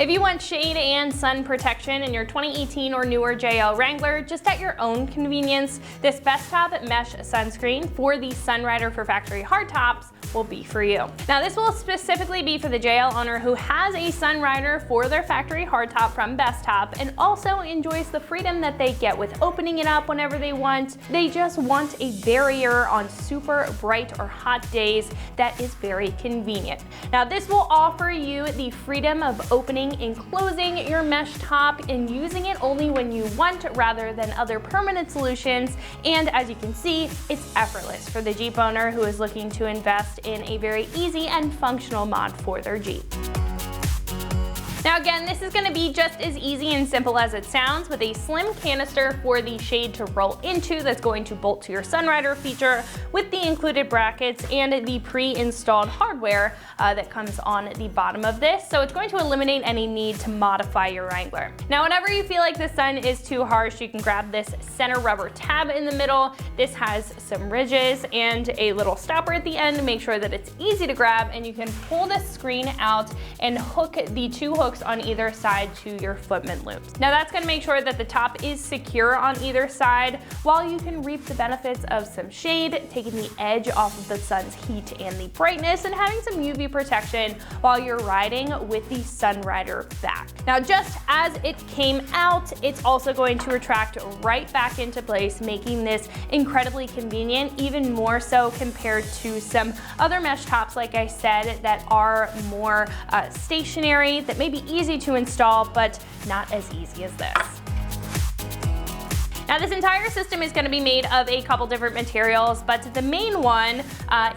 If you want shade and sun protection in your 2018 or newer JL Wrangler, just at your own convenience, this Best Top Mesh Sunscreen for the Sunrider for Factory hardtops will be for you. Now this will specifically be for the JL owner who has a Sunrider for their factory hardtop from Best Top and also enjoys the freedom that they get with opening it up whenever they want. They just want a barrier on super bright or hot days that is very convenient. Now this will offer you the freedom of opening and closing your mesh top and using it only when you want rather than other permanent solutions. And as you can see, it's effortless for the Jeep owner who is looking to invest in a very easy and functional mod for their Jeep. Now again, this is going to be just as easy and simple as it sounds, with a slim canister for the shade to roll into that's going to bolt to your Sunrider feature with the included brackets and the pre-installed hardware that comes on the bottom of this. So it's going to eliminate any need to modify your Wrangler. Now whenever you feel like the sun is too harsh, you can grab this center rubber tab in the middle. This has some ridges and a little stopper at the end to make sure that it's easy to grab, and you can pull the screen out and hook the two hooks on either side to your footman loops. Now that's going to make sure that the top is secure on either side, while you can reap the benefits of some shade, taking the edge off of the sun's heat and the brightness, and having some UV protection while you're riding with the Sunrider back. Now just as it came out, it's also going to retract right back into place, making this incredibly convenient, even more so compared to some other mesh tops, like I said, that are more stationary, that may be easy to install, but not as easy as this. Now this entire system is going to be made of a couple different materials, but the main one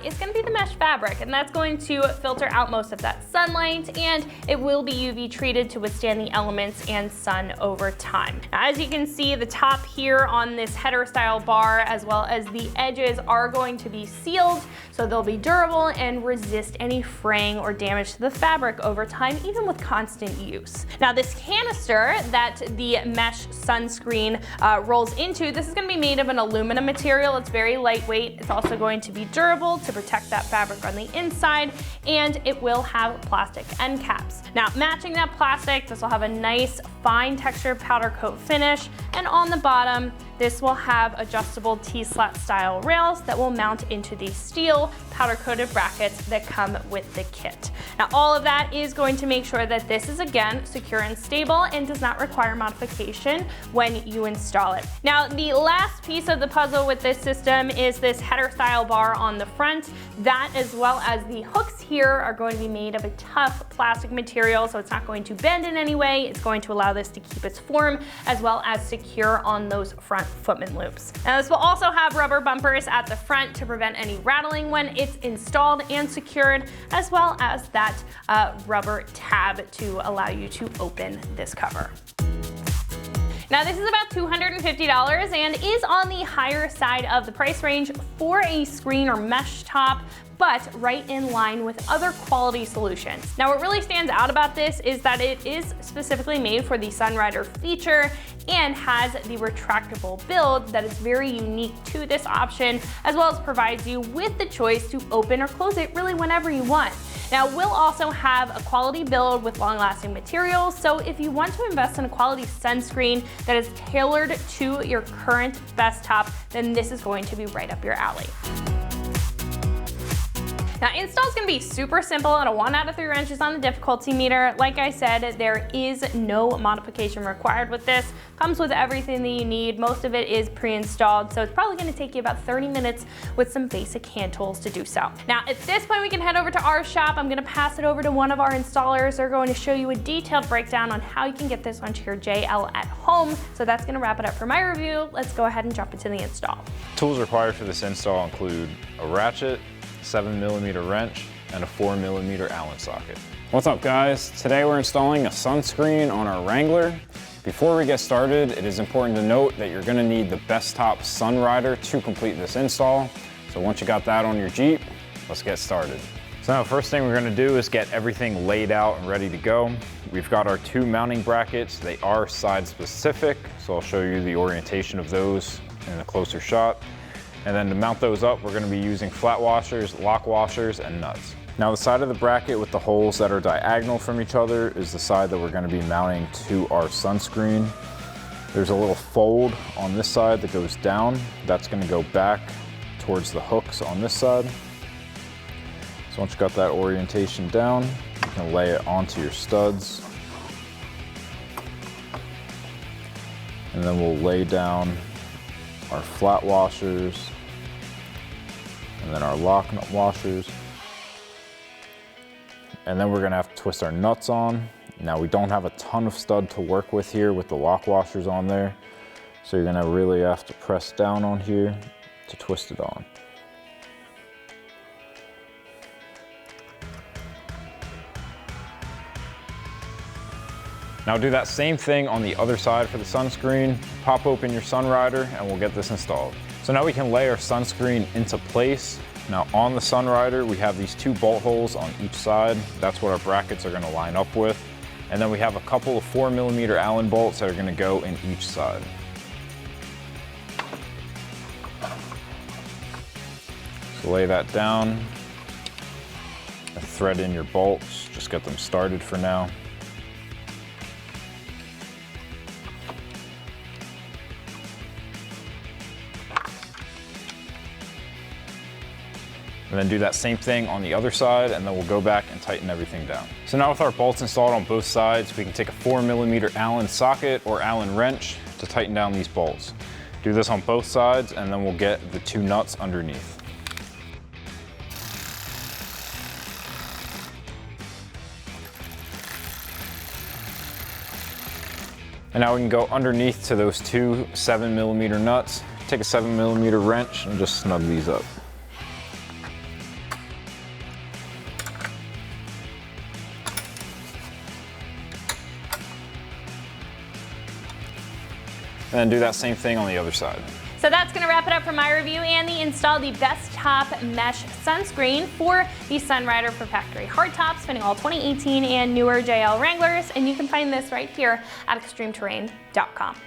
is going to be the mesh fabric, and that's going to filter out most of that sunlight, and it will be UV treated to withstand the elements and sun over time. Now, as you can see, the top here on this header style bar as well as the edges are going to be sealed, so they'll be durable and resist any fraying or damage to the fabric over time, even with constant use. Now this canister that the mesh sunscreen rolls into, this is going to be made of an aluminum material. It's very lightweight. It's also going to be durable to protect that fabric on the inside, and it will have plastic end caps. Now matching that plastic, this will have a nice fine textured powder coat finish, and on the bottom this will have adjustable T-slat style rails that will mount into the steel powder coated brackets that come with the kit. Now all of that is going to make sure that this is again secure and stable and does not require modification when you install it. Now the last piece of the puzzle with this system is this header style bar on the front. That, as well as the hooks here, are going to be made of a tough plastic material, so it's not going to bend in any way. It's going to allow this to keep its form, as well as secure on those front footman loops. Now this will also have rubber bumpers at the front to prevent any rattling when it's installed and secured, as well as that rubber tab to allow you to open this cover. Now this is about $250 and is on the higher side of the price range for a screen or mesh top, but right in line with other quality solutions. Now what really stands out about this is that it is specifically made for the Sunrider feature and has the retractable build that is very unique to this option, as well as provides you with the choice to open or close it really whenever you want. Now we'll also have a quality build with long-lasting materials, so if you want to invest in a quality sunscreen that is tailored to your current Best Top, then this is going to be right up your alley. Now install is going to be super simple at a 1 out of 3 wrenches on the difficulty meter. Like I said, there is no modification required with this. Comes with everything that you need. Most of it is pre-installed, so it's probably going to take you about 30 minutes with some basic hand tools to do so. Now at this point we can head over to our shop. I'm going to pass it over to one of our installers. They're going to show you a detailed breakdown on how you can get this onto your JL at home. So that's going to wrap it up for my review. Let's go ahead and jump into the install. Tools required for this install include a ratchet, 7mm wrench, and a 4mm Allen socket. What's up guys? Today we're installing a sunscreen on our Wrangler. Before we get started, it is important to note that you're going to need the Best Top Sunrider to complete this install. So once you got that on your Jeep, let's get started. So now the first thing we're going to do is get everything laid out and ready to go. We've got our 2 mounting brackets. They are side specific, so I'll show you the orientation of those in a closer shot. And then to mount those up, we're going to be using flat washers, lock washers, and nuts. Now the side of the bracket with the holes that are diagonal from each other is the side that we're going to be mounting to our sunscreen. There's a little fold on this side that goes down. That's going to go back towards the hooks on this side. So once you got that orientation down, you can lay it onto your studs. And then we'll lay down our flat washers and then our lock nut washers. And then we're gonna have to twist our nuts on. Now we don't have a ton of stud to work with here with the lock washers on there. So you're gonna really have to press down on here to twist it on. Now do that same thing on the other side for the sunscreen. Pop open your Sunrider and we'll get this installed. So now we can lay our sunscreen into place. Now on the Sunrider, we have these 2 bolt holes on each side. That's what our brackets are gonna line up with. And then we have a couple of 4mm Allen bolts that are gonna go in each side. So lay that down, and thread in your bolts, just get them started for now. And then do that same thing on the other side, and then we'll go back and tighten everything down. So now with our bolts installed on both sides, we can take a 4mm Allen socket or Allen wrench to tighten down these bolts. Do this on both sides, and then we'll get the 2 nuts underneath. And now we can go underneath to those 2 7mm nuts. Take a 7mm wrench and just snug these up. And then do that same thing on the other side. So that's gonna wrap it up for my review and the install the Best Top Mesh Sunscreen for the Sunrider for Factory Hardtops, fitting all 2018 and newer JL Wranglers. And you can find this right here at extremeterrain.com.